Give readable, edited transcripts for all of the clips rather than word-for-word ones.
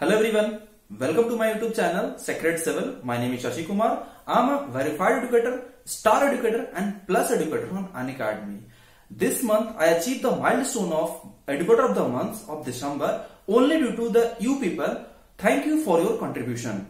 Hello everyone, welcome to my YouTube channel Sacred Civil. My name is Shashi Kumar. I am a verified educator, star educator and plus educator on Unacademy. This month I achieved the milestone of Educator of the Month of December only due to the you people. Thank you for your contribution.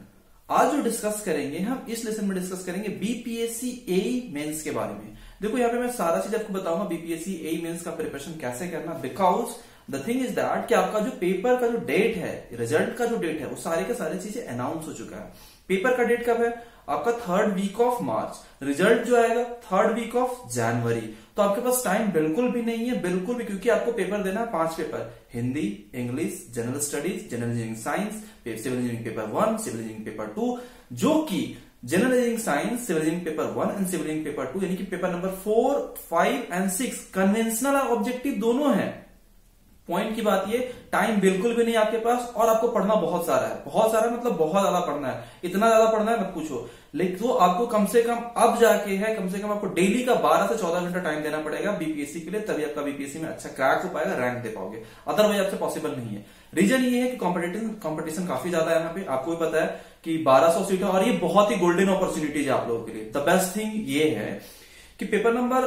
आज जो discuss करेंगे हम इस lesson में discuss करेंगे BPSC एई mains के बारे में। देखो यहाँ पे मैं सारा चीज आपको बताऊंगा बीपीएससी एई मेंस का प्रिपरेशन कैसे करना, because the thing is that कि आपका जो पेपर का जो डेट है, रिजल्ट का जो डेट है, वो सारे के सारे चीजें अनाउंस हो चुका है। पेपर का डेट कब है? आपका 3rd week of March. Result जो आएगा 3rd वीक ऑफ जनवरी। तो आपके पास टाइम बिल्कुल भी नहीं है, बिल्कुल भी, क्योंकि आपको पेपर देना है 5 paper, Hindi, English, general studies, general engineering science, civil engineering paper 1, civil engineering paper 2, जो कि general engineering science, civil engineering paper 1 and civil engineering paper 2 यानी कि पेपर नंबर 4, 5 एंड 6 कन्वेंशनल और ऑब्जेक्टिव दोनों है। पॉइंट की बात ये, टाइम बिल्कुल भी नहीं आपके पास और आपको पढ़ना बहुत सारा है। बहुत सारा मतलब बहुत ज्यादा पढ़ना है, इतना ज्यादा पढ़ना है मत पूछो। लेकिन तो आपको कम से कम अब जाके है, कम से कम आपको डेली का 12 से 14 घंटा टाइम देना पड़ेगा बीपीएससी के लिए, तभी आपका बीपीएससी में अच्छा क्रैक हो पाएगा, रैंक दे पाओगे, अदरवाइज आपसे पॉसिबल नहीं है। रीजन ये है कि कॉम्पिटिशन काफी ज्यादा है यहाँ पे, आपको भी पता है कि 1200 सीट है और ये बहुत ही गोल्डन अपॉर्चुनिटी है आप लोगों के लिए। द बेस्ट थिंग ये है कि पेपर नंबर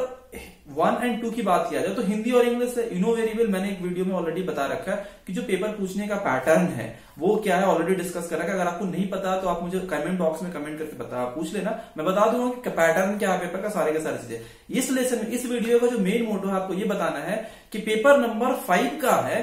1 एंड 2 की बात किया जाए तो हिंदी और इंग्लिश है, यू नो वेरी वेल, मैंने एक वीडियो में ऑलरेडी बता रखा है कि जो पेपर पूछने का पैटर्न है वो क्या है, ऑलरेडी डिस्कस कर रखा है। अगर आपको नहीं पता तो आप मुझे कमेंट बॉक्स में कमेंट करके पूछ लेना, मैं बता दूंगा कि पैटर्न क्या है पेपर का, सारे के सारे चीजें। इस लेसन में, इस वीडियो का जो मेन मोटो है आपको ये बताना है कि पेपर नंबर 5 का है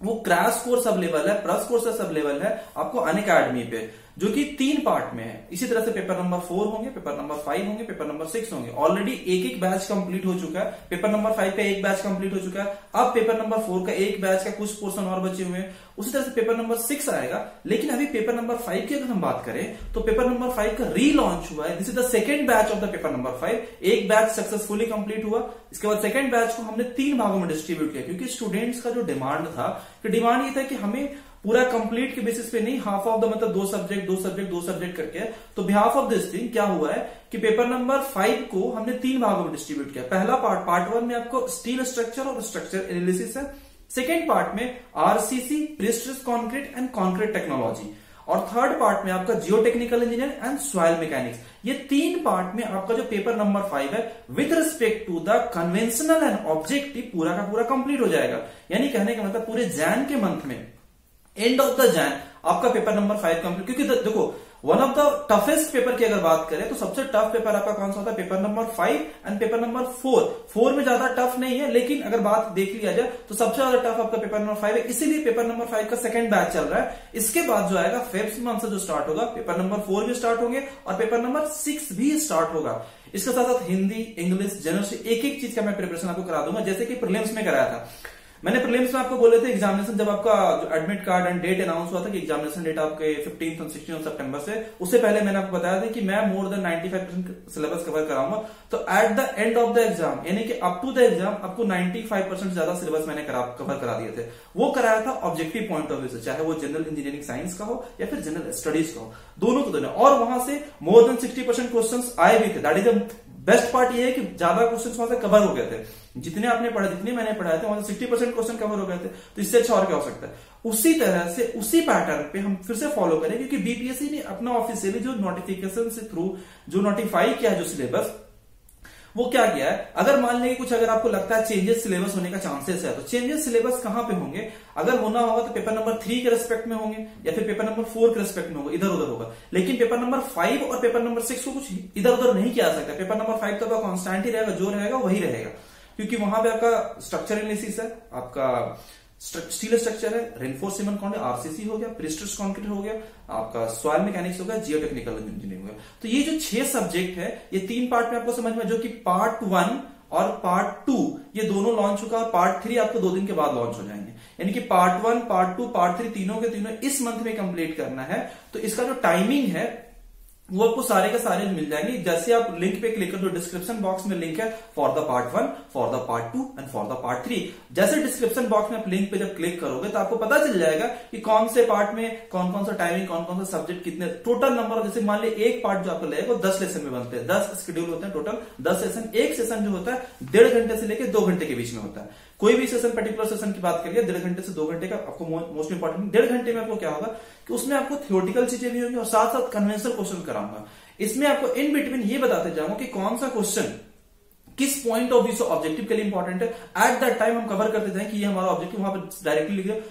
वो क्रैश कोर्स अवेलेबल है, प्लस कोर्स अवेलेबल है आपको अनअकैडमी पे, जो कि 3 पार्ट में है। इसी तरह से पेपर नंबर 4 होंगे, पेपर नंबर 5 होंगे, पेपर नंबर 6 होंगे। ऑलरेडी एक बैच कंप्लीट हो चुका है। पेपर नंबर 5 का एक बैच कंप्लीट हो चुका है। अब पेपर नंबर 4 का एक बैच का कुछ पोर्शन और बचे हुए हैं। उसी तरह से पेपर नंबर 6 आएगा। लेकिन अभी पेपर नंबर 5 की अगर हम बात करें तो पेपर नंबर 5 का रीलॉन्च हुआ है। This is the second batch of the paper number 5। एक बैच सक्सेसफुली कंप्लीट हुआ, इसके बाद सेकंड बैच को हमने 3 भागों में डिस्ट्रीब्यूट किया, क्योंकि स्टूडेंट्स का जो डिमांड था, कि डिमांड ये था कि हमें पूरा कंप्लीट के बेसिस पे नहीं, हाफ ऑफ द मतलब 2 सब्जेक्ट करके। तो बिहाफ ऑफ दिस थिंग क्या हुआ है कि पेपर नंबर 5 को हमने 3 भागों में डिस्ट्रीब्यूट किया। पहला पार्ट 1 में आपको स्टील स्ट्रक्चर और स्ट्रक्चर एनालिसिस है। सेकेंड पार्ट में RCC, prestressed concrete and concrete technology, और थर्ड पार्ट में आपका जियो technical engineer and soil mechanics. ये 3 पार्ट में आपका जो पेपर नंबर 5 है with respect to the conventional and objective पूरा का पूरा कंप्लीट हो जाएगा। यानी कहने का मतलब पूरे जैन के मंथ में, एंड ऑफ द जैन, आपका पेपर नंबर 5 कंप्लीट। क्योंकि देखो, one of the toughest paper की अगर बात करें तो सबसे टफ पेपर आपका कौन सा होता है? Paper number 5 and paper number 4। 4 में ज्यादा टफ नहीं है, लेकिन अगर बात देख लिया जाए तो सबसे ज्यादा टफ आपका पेपर नंबर 5 है। इसीलिए पेपर नंबर 5 का सेकंड बैच चल रहा है। इसके बाद जो आएगा फेब्रुअरी मंथ से जो स्टार्ट होगा, पेपर नंबर 4 भी स्टार्ट होंगे और पेपर नंबर 6 भी स्टार्ट होगा। इसके साथ साथ हिंदी, इंग्लिश, जनरल से एक चीज का मैं प्रिपरेशन आपको करा दूंगा, जैसे कि प्रीलिम्स में कराया था। मैंने प्रीलिम्स में आपको बोले थे एग्जामिनेशन, जब आपका जो admit card and date announce हुआ था कि एग्जामिनेशन डेट आपके 15 और 16 सितंबर से, उससे पहले मैंने आपको बताया था कि मैं मोर देन 95% सिलेबस कवर कराऊंगा। तो at the end of the exam, यानी कि अप टू द एग्जाम आपको 95% ज्यादा सिलेबस मैंने कवर करा दिए थे। वो कराया था ऑब्जेक्टिव पॉइंट ऑफ व्यू से, चाहे वो जनरल इंजीनियरिंग साइंस का हो या फिर जनरल स्टडीज का हो, दोनों को दोनों। और वहां से मोर देन 60% क्वेश्चन आए भी थे। That is the best part ये है कि ज्यादा क्वेश्चन वहां से कवर हो गए थे। जितने आपने पढ़ा, जितने मैंने पढ़ाए थे, वहां से 60% क्वेश्चन कवर हो गए थे। तो इससे अच्छा और क्या हो सकता है? उसी तरह से, उसी पैटर्न पे हम फिर से फॉलो करें, क्योंकि बीपीएससी ने अपना ऑफिशियली जो नोटिफिकेशन से थ्रू जो नोटिफाई किया है जो सिलेबस, वो क्या किया है, अगर मान लें कुछ अगर आपको लगता है चेंजेस सिलेबस होने का चांसेस है, तो चेंजेस सिलेबस कहां पे होंगे? अगर होना होगा तो पेपर नंबर 3 के रेस्पेक्ट में होंगे या फिर पेपर नंबर 4 के रेस्पेक्ट में होगा, इधर उधर होगा। लेकिन पेपर नंबर 5 और पेपर नंबर 6 को कुछ इधर उधर नहीं किया जा सकता। पेपर नंबर 5 तो आपका कांस्टेंट ही रहेगा, जो रहेगा वही रहेगा, क्योंकि वहां पे आपका स्ट्रक्चर एनालिसिस है, आपका स्टील स्ट्रक्चर है, रेनफोर्स सीमेंट कंक्रीट आरसीसी हो गया, प्रीस्ट्रेस्ड कंक्रीट हो गया, आपका सॉइल मैकेनिक्स हो गया, जियो टेक्निकल इंजीनियरिंग हो गया। तो ये जो 6 सब्जेक्ट है, ये 3 पार्ट में आपको समझ में, जो कि पार्ट 1 और पार्ट 2 ये दोनों लॉन्च होगा, और पार्ट 3 आपको 2 दिन के बाद लॉन्च हो जाएंगे। यानी कि पार्ट 1, पार्ट 2, पार्ट 3 तीनों के तीनों इस मंथ में कंप्लीट करना है। तो इसका जो टाइमिंग है वो आपको सारे के सारे मिल जाएंगे। जैसे आप लिंक पे क्लिक कर दो, डिस्क्रिप्शन बॉक्स में लिंक है for the part 1, for the part 2 and for the part 3। जैसे डिस्क्रिप्शन बॉक्स में आप लिंक पे जब क्लिक करोगे तो आपको पता चल जाएगा कि कौन से पार्ट में कौन कौन सा टाइमिंग, कौन कौन सा सब्जेक्ट, कितने टोटल नंबर। जैसे मान लीजिए एक पार्ट जो आपको लगेगा 10 लेसन में बनते हैं, 10 शेड्यूल होते हैं टोटल, 10 सेशन। एक सेशन जो होता है 1.5 घंटे से लेकर 2 घंटे के बीच में होता है। कोई भी सेशन, पर्टिकुलर सेशन की बात करिए, 1.5 घंटे से 2 घंटे का आपको मोस्ट इंपॉर्टेंट, 1.5 घंटे में आपको क्या होगा कि उसमें आपको थियोरटिकल चीजें भी होंगी और साथ साथ कन्वेंशनल क्वेश्चन कराऊंगा। इसमें आपको इन बिटवीन ये बताते जाऊंगा कि कौन सा क्वेश्चन किस पॉइंट ऑफ व्यू से ऑब्जेक्टिव के लिए इंपॉर्टेंट है। एट दैट टाइम हम कवर करते जाएं कि ये हमारा ऑब्जेक्टिव, वहां पर डायरेक्टली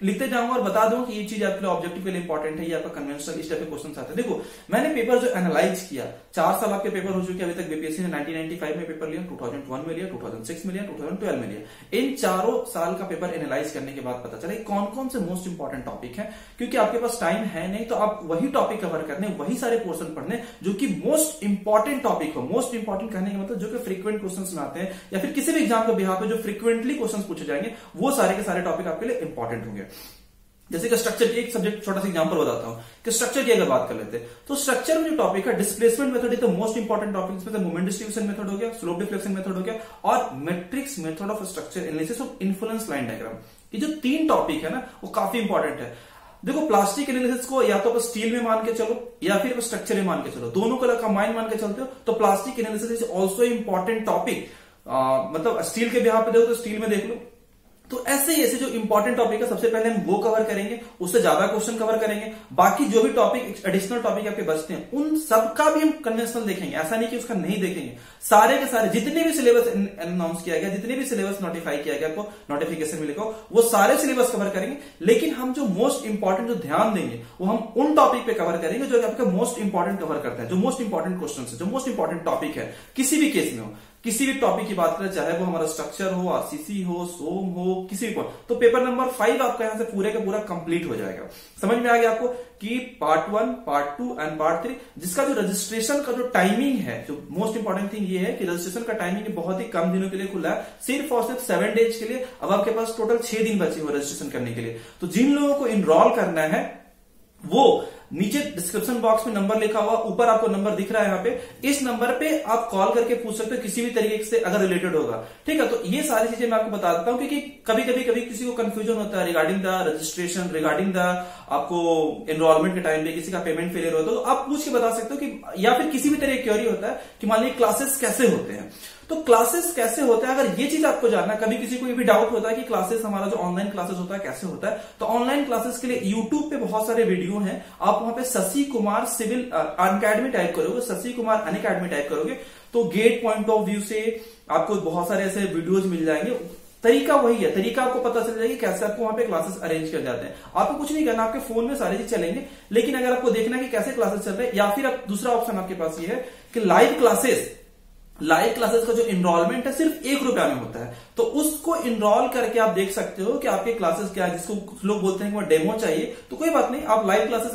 लिखते जाऊंगा और बता दूं कि ये चीज आपके लिए ऑब्जेक्टिव के लिए इंपॉर्टेंट है, ये आपका कन्वेंशनल, इस टाइप के क्वेश्चन आते हैं। देखो मैंने पेपर जो एनालाइज किया, 4 साल आपके पेपर हो चुके, अभी तक बीपीएससी ने 1995 में पेपर लिया, 2001 में लिया, 2006 में लिया, 2012 में लिया। इन चारों साल का पेपर एनालाइज करने के बाद पता चला कौन कौन से मोस्ट इंपॉर्टेंट टॉपिक है, क्योंकि आपके पास टाइम है नहीं, तो आप वही टॉपिक कवर करने, वही सारे पोर्शन पढ़ने जो कि मोस्ट इंपॉर्टेंट टॉपिक हो। मोस्ट इंपॉर्टेंट कहने का मतलब जो कि फ्रीक्वेंट क्वेश्चन में आते हैं या फिर किसी भी एग्जाम के बिहाफ पे जो फ्रीक्वेंटली क्वेश्चन पूछे जाएंगे, वो सारे के सारे टॉपिक आपके लिए इंपॉर्टेंट होंगे। जैसे कि स्ट्रक्चर की एक सब्जेक्ट, छोटा सा एग्जांपल बताता हूं कि स्ट्रक्चर की अगर बात कर लेते हैं तो स्ट्रक्चर में जो टॉपिक है displacement method is the most important topic. इसमें मोमेंट डिस्ट्रीब्यूशन मेथड हो गया, स्लोप डिफ्लेक्शन मेथड हो गया और matrix method of structure analysis of influence line diagram. ये जो 3 टॉपिक है ना वो काफी इंपॉर्टेंट है। देखो प्लास्टिक एनालिसिस को या तो आप स्टील में मान के चलो या फिर स्ट्रक्चर में मान के चलो, दोनों को कंबाइन मान के चलते हो तो plastic analysis is also important topic. मतलब स्टील के बिहाफ पे देखो तो स्टील में देख लो। तो ऐसे ही ऐसे जो इंपॉर्टेंट टॉपिक है सबसे पहले हम वो कवर करेंगे, उससे ज्यादा क्वेश्चन कवर करेंगे। बाकी जो भी टॉपिक एडिशनल टॉपिक आपके बचते हैं उन सबका भी हम कन्वेंशनल देखेंगे, ऐसा नहीं कि उसका नहीं देखेंगे। सारे के सारे जितने भी सिलेबस अनाउंस किया गया, जितने भी सिलेबस नोटिफाई किया गया, आपको नोटिफिकेशन में लिखा हो, वो सारे सिलेबस कवर करेंगे। लेकिन हम जो मोस्ट इंपॉर्टेंट जो ध्यान देंगे वो हम उन टॉपिक पे कवर करेंगे जो आपके मोस्ट इंपॉर्टेंट कवर करते हैं, जो मोस्ट इंपॉर्टेंट क्वेश्चन है, जो मोस्ट इंपॉर्टेंट टॉपिक है किसी भी केस में हो। किसी भी टॉपिक की बात करें, चाहे वो हमारा स्ट्रक्चर हो, आरसीसी हो, सोम हो, किसी भी पॉइंट, तो पेपर नंबर 5 आपका यहां से पूरे का पूरा कंप्लीट हो जाएगा। समझ में आ गया आपको कि पार्ट 1, पार्ट 2 एंड पार्ट 3 जिसका जो रजिस्ट्रेशन का जो टाइमिंग है, जो मोस्ट इंपॉर्टेंट थिंग ये है कि रजिस्ट्रेशन का टाइमिंग बहुत ही कम दिनों के लिए खुला है, सिर्फ और सिर्फ 7 डेज के लिए। अब आपके पास टोटल 6 दिन बचे हुए रजिस्ट्रेशन करने के लिए। तो जिन लोगों को इनरोल करना है वो नीचे डिस्क्रिप्शन बॉक्स में नंबर लिखा हुआ, ऊपर आपको नंबर दिख रहा है यहाँ पे, इस नंबर पे आप कॉल करके पूछ सकते हो किसी भी तरीके से अगर रिलेटेड होगा। ठीक है, तो ये सारी चीजें मैं आपको बता देता हूँ क्योंकि कभी किसी को कंफ्यूजन होता है regarding the registration, regarding the आपको एनरोलमेंट के टाइम पे किसी का पेमेंट फेलियर होता है तो आप पूछ के बता सकते हो कि, या फिर किसी भी तरह की क्वेरी होता है कि मान लीजिए क्लासेस कैसे होते हैं, तो क्लासेस कैसे होता है अगर ये चीज आपको जानना, कभी किसी को ये भी डाउट होता है कि क्लासेस हमारा जो ऑनलाइन क्लासेस होता है कैसे होता है, तो ऑनलाइन क्लासेस के लिए यूट्यूब पे बहुत सारे वीडियो हैं। आप वहां पे Shashi Kumar civil Unacademy type करोगे, शशि कुमार अनअकैडमी टाइप करोगे तो गेट पॉइंट ऑफ व्यू से आपको बहुत सारे ऐसे वीडियोज मिल जाएंगे। तरीका वही है, तरीका आपको पता चल जाएगा कैसे आपको वहां पे क्लासेस अरेंज कर जाते हैं। आपको कुछ नहीं करना, आपके फोन में सारी चीज चलेंगे, लेकिन अगर आपको देखना है कि कैसे क्लासेस चल रहे हैं, या फिर आप दूसरा ऑप्शन आपके पास ये है कि लाइव क्लासेस का जो इनरोलमेंट है सिर्फ ₹1 में होता है, तो उसको इनरोल करके आप देख सकते हो कि आपके क्लासेस क्या है। जिसको लोग बोलते हैं कि वो डेमो चाहिए, तो कोई बात नहीं, आप लाइव क्लासेस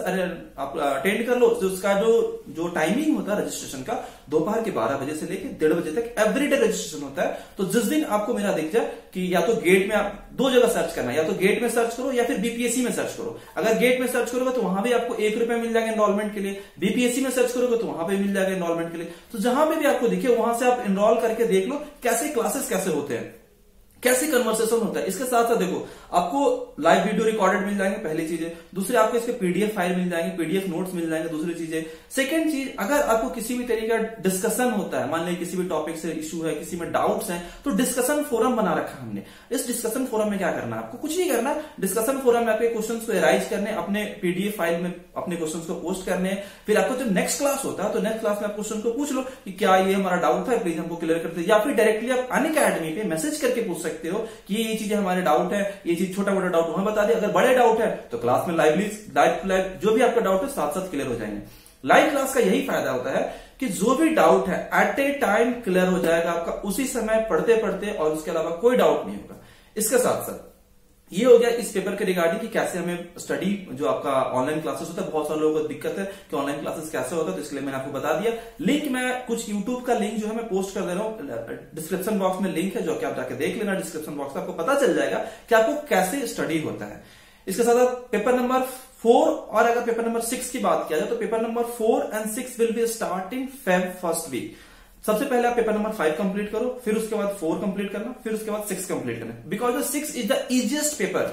आप अटेंड कर लो। तो उसका जो टाइमिंग होता है रजिस्ट्रेशन का, दोपहर के 12 बजे से लेकर 1:30 बजे तक एवरीडे रजिस्ट्रेशन होता है। तो जिस दिन आपको मेरा दिख जाए कि या तो गेट में, आप 2 जगह सर्च करना, या तो गेट में सर्च करो या फिर बीपीएससी में सर्च करो। अगर गेट में सर्च करोगे तो वहां भी आपको ₹1 मिल जाएगा एनरोलमेंट के लिए, बीपीएससी में सर्च करोगे तो वहां पे मिल जाएगा एनरोलमेंट के लिए। तो जहां पे भी आपको दिखे वहां से आप एनरोल करके देख लो कैसे क्लासेस कैसे होते हैं, कैसे कन्वर्सेशन होता है। इसके साथ साथ देखो आपको लाइव वीडियो रिकॉर्डेड मिल जाएंगे, पहली चीज है। दूसरी आपको इसके पीडीएफ फाइल मिल जाएंगे, पीडीएफ नोट्स मिल जाएंगे, दूसरी चीज है। सेकंड चीज, अगर आपको किसी भी तरीके का डिस्कशन होता है, मान लीजिए किसी भी टॉपिक से इश्यू है, किसी में डाउट्स हैं, तो डिस्कशन फोरम बना रखा है हमने। इस डिस्कशन फोरम में क्या करना है, आपको कुछ नहीं करना। डिस्कशन फोरम में आपके क्वेश्चन को एराइज करने, अपने पीडीएफ फाइल में अपने क्वेश्चन को पोस्ट करने। फिर आपको जब नेक्स्ट क्लास होता है तो नेक्स्ट क्लास में आप क्वेश्चन को पूछ लो कि क्या ये हमारा डाउट था, प्लीज हमको क्लियर करते, या फिर डायरेक्टली आप अनअकैडमी पे मैसेज करके पूछ सकते हो कि ये चीजें हमारे डाउट है, ये चीज छोटा मोटा डाउट हमें बता दिया। अगर बड़े डाउट है तो क्लास में लाइव जो भी आपका डाउट है साथ साथ क्लियर हो जाएंगे। लाइव क्लास का यही फायदा होता है कि जो भी डाउट है एट ए टाइम क्लियर हो जाएगा आपका, उसी समय पढ़ते पढ़ते, और उसके अलावा कोई डाउट नहीं होगा। इसके साथ साथ ये हो गया इस पेपर के रिगार्डिंग कि कैसे हमें स्टडी, जो आपका ऑनलाइन क्लासेस होता है, बहुत सारे लोगों को दिक्कत है कि ऑनलाइन क्लासेस कैसे होता है, तो इसके लिए मैंने आपको बता दिया। लिंक मैं कुछ यूट्यूब का लिंक जो है मैं पोस्ट कर दे रहा हूं, डिस्क्रिप्शन बॉक्स में लिंक है, जो कि आप जाके देख लेना। डिस्क्रिप्शन बॉक्स में आपको पता चल जाएगा कि आपको कैसे स्टडी होता है। इसके साथ साथ पेपर नंबर 4 और अगर पेपर नंबर 6 की बात किया जाए तो paper number 4 and 6 will be starting Feb first week. सबसे पहले आप पेपर नंबर 5 कंप्लीट करो, फिर उसके बाद 4 कंप्लीट करना, फिर उसके बाद 6 कंप्लीट करना, because 6 is the easiest paper.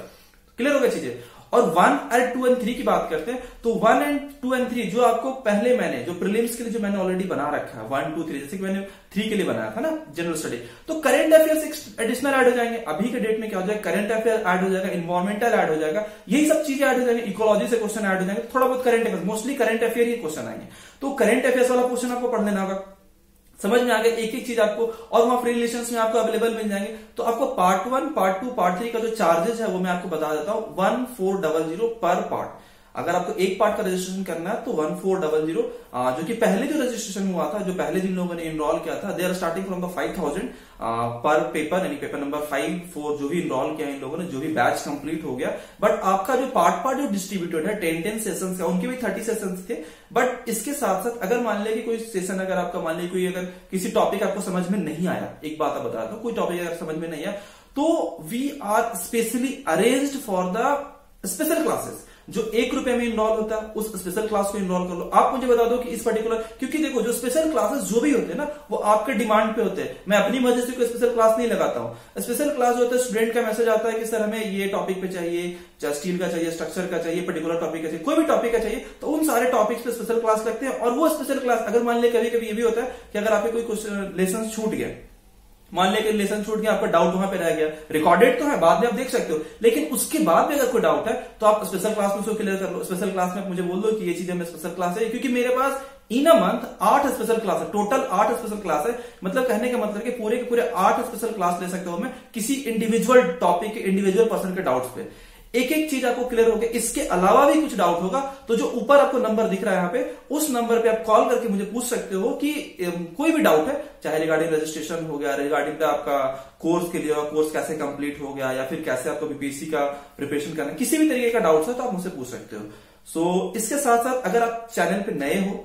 Clear हो गया चीजें। और 1 और 2 और 3 की बात करते हैं तो 1 और 2 और 3 जो आपको पहले मैंने जो प्रीलिम्स के लिए जो मैंने ऑलरेडी बना रखा है 1 2 3 जैसे कि मैंने 3 के लिए बनाया था ना जनरल स्टडी, तो करंट अफेयर्स एडिशनल ऐड हो जाएंगे। अभी के डेट में क्या हो जाएगा, करंट अफेयर ऐड हो जाएगा, इन्वायरमेंटल ऐड हो जाएगा, यही सब चीजें ऐड हो जाएंगे, इकोलॉजी से क्वेश्चन ऐड हो जाएंगे, थोड़ा बहुत current affair, mostly current affair ही क्वेश्चन आएंगे। तो करंट अफेयर्स वाला क्वेश्चन आपको पढ़ लेना होगा, समझ में आ गया एक एक चीज आपको, और वहां फ्री रिलेशंस में आपको अवेलेबल मिल जाएंगे। तो आपको पार्ट 1 पार्ट 2 पार्ट 3 का जो चार्जेस है वो मैं आपको बता देता हूं, 1400 पर पार्ट। अगर आपको एक पार्ट का रजिस्ट्रेशन करना है तो 1400, जो कि पहले जो रजिस्ट्रेशन हुआ था, जो पहले जिन लोगों ने इनरोल किया था, they are starting from the 5000 per paper, यानी पेपर नंबर 5 4 जो भी इनरोल किया इन लोगों ने, जो भी बैच कंप्लीट हो गया। बट आपका जो पार्ट जो डिस्ट्रीब्यूटेड है 10 सेशंस का, उनके भी 30 सेशंस थे। बट इसके साथ साथ अगर मान लिया कि कोई सेशन अगर आपका मान लिया कोई अगर किसी टॉपिक आपको समझ में नहीं आया, एक बात आप बता दो, कोई टॉपिक अगर समझ में नहीं आया तो we are specially arranged for the special classes. जो 1 रुपए में इनरोल होता है उस स्पेशल क्लास को इनरोल कर लो। आप मुझे बता दो कि इस पर्टिकुलर, क्योंकि देखो जो स्पेशल क्लासेस जो भी होते हैं ना वो आपके डिमांड पे होते हैं। मैं अपनी मर्जी से कोई स्पेशल क्लास नहीं लगाता हूं। स्पेशल क्लास जो होता है स्टूडेंट का मैसेज आता है कि सर हमें ये टॉपिक पे चाहिए, चाहे स्टील का चाहिए, स्ट्रक्चर का चाहिए, पर्टिकुलर टॉपिक का चाहिए, कोई भी टॉपिक का चाहिए, तो उन सारे टॉपिक्स पे स्पेशल क्लास लगते हैं। और वो स्पेशल क्लास अगर मान लिया कभी कभी ये भी होता है कि अगर आपके कोई लेसन छूट गया, मान लिया कि लेसन छूट गया, आपका डाउट वहां पे रह गया, रिकॉर्डेड तो है, बाद में आप देख सकते हो, लेकिन उसके बाद भी अगर कोई डाउट है तो आप स्पेशल क्लास में उसको क्लियर कर लो। स्पेशल क्लास में आप मुझे बोल दो कि ये चीज हमें स्पेशल क्लास है, क्योंकि मेरे पास इन अ मंथ 8 स्पेशल क्लास है, टोटल 8 स्पेशल क्लास है। मतलब कहने का मतलब कि पूरे के पूरे 8 स्पेशल क्लास ले सकता हूं मैं किसी इंडिविजुअल टॉपिक के, इंडिविजुअल पर्सन के डाउट्स पे। एक एक चीज आपको क्लियर हो गया। इसके अलावा भी कुछ डाउट होगा तो जो ऊपर आपको नंबर दिख रहा है यहाँ पे, उस नंबर पे आप कॉल करके मुझे पूछ सकते हो कि कोई भी डाउट है, चाहे रिगार्डिंग रजिस्ट्रेशन हो गया, रिगार्डिंग आपका कोर्स के लिए कोर्स कैसे कंप्लीट हो गया, या फिर कैसे आपको बीपीएससी का प्रिपरेशन करना, किसी भी तरीके का डाउट है तो आप मुझसे पूछ सकते हो। सो इसके साथ साथ अगर आप चैनल पे नए हो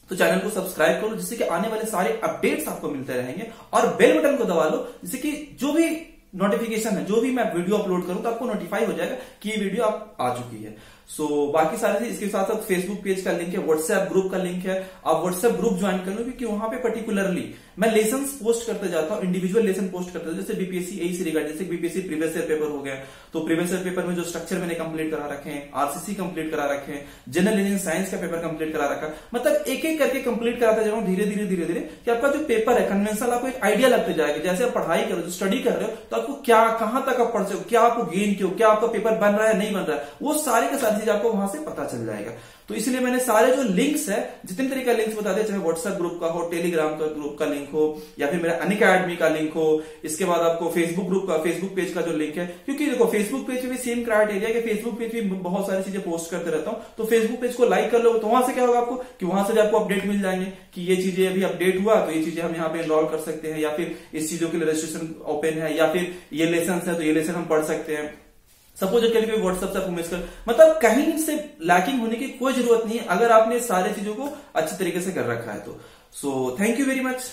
तो चैनल को सब्सक्राइब करो, जिससे कि आने वाले सारे अपडेट्स आपको मिलते रहेंगे, और बेल बटन को दबा लो, जिससे कि जो भी नोटिफिकेशन है, जो भी मैं वीडियो अपलोड करूं तो आपको नोटिफाई हो जाएगा कि ये वीडियो आप आ चुकी है। सो बाकी सारे चीज, इसके साथ साथ फेसबुक पेज का लिंक है, व्हाट्सएप ग्रुप का लिंक है, आप व्हाट्सएप ग्रुप ज्वाइन कर लो, क्योंकि वहां पे पर्टिकुलरली मैं लेसन पोस्ट करते जाता हूं, इंडिविजुअल लेसन पोस्ट करते जाता हूं, जैसे बीपीएससी एई से रिगार्डिंग, जैसे बीपीएससी प्रीवियस ईयर पेपर हो गया तो प्रीवियस ईयर पेपर में जो स्ट्रक्चर मैंने कंप्लीट करा रखे हैं, आरसीसी कंप्लीट करा रखे हैं, जनरल इंजीनियरिंग साइंस का पेपर कंप्लीट करा रखा, मतलब एक एक करके कंप्लीट कराते जा रहा हूं धीरे धीरे धीरे धीरे, कि आपका जो पेपर है कन्वेंशनल आपको एक आइडिया लगते जाएगा। जैसे आप पढ़ाई करो, जो स्टडी कर रहे हो, तो आपको क्या कहां तक आप पढ़ सकते हो, क्या आपको गेन क्यों, क्या आपका पेपर बन रहा है नहीं बन रहा है, वो सारे के सारी चीज आपको वहां से पता चल जाएगा। तो इसलिए मैंने सारे जो लिंक्स है, जितने तरीके का लिंक्स बता दिया, चाहे व्हाट्सएप ग्रुप का हो, टेलीग्राम का ग्रुप का लिंक हो, या फिर मेरा अनअकैडमी का लिंक हो, इसके बाद आपको फेसबुक ग्रुप का, फेसबुक पेज का जो लिंक है, क्योंकि देखो फेसबुक पेज पे भी सेम क्राइटेरिया है, फेसबुक पेज पे बहुत सारी चीजें पोस्ट करते रहता हूं, तो फेसबुक पेज को लाइक कर लो, तो वहां से क्या होगा आपको कि वहां से आपको अपडेट मिल जाएंगे कि ये चीजें अभी अपडेट हुआ, तो ये चीजें हम यहाँ पे एनरोल कर सकते हैं, या फिर इस चीजों के लिए रजिस्ट्रेशन ओपन है, या फिर ये लेसन है तो ये लेसन हम पढ़ सकते हैं। सपोज के लिए व्हाट्सएप से आपको मिस कर, मतलब कहीं से लैकिंग होने की कोई जरूरत नहीं है अगर आपने सारी चीजों को अच्छी तरीके से कर रखा है तो। So thank you very much.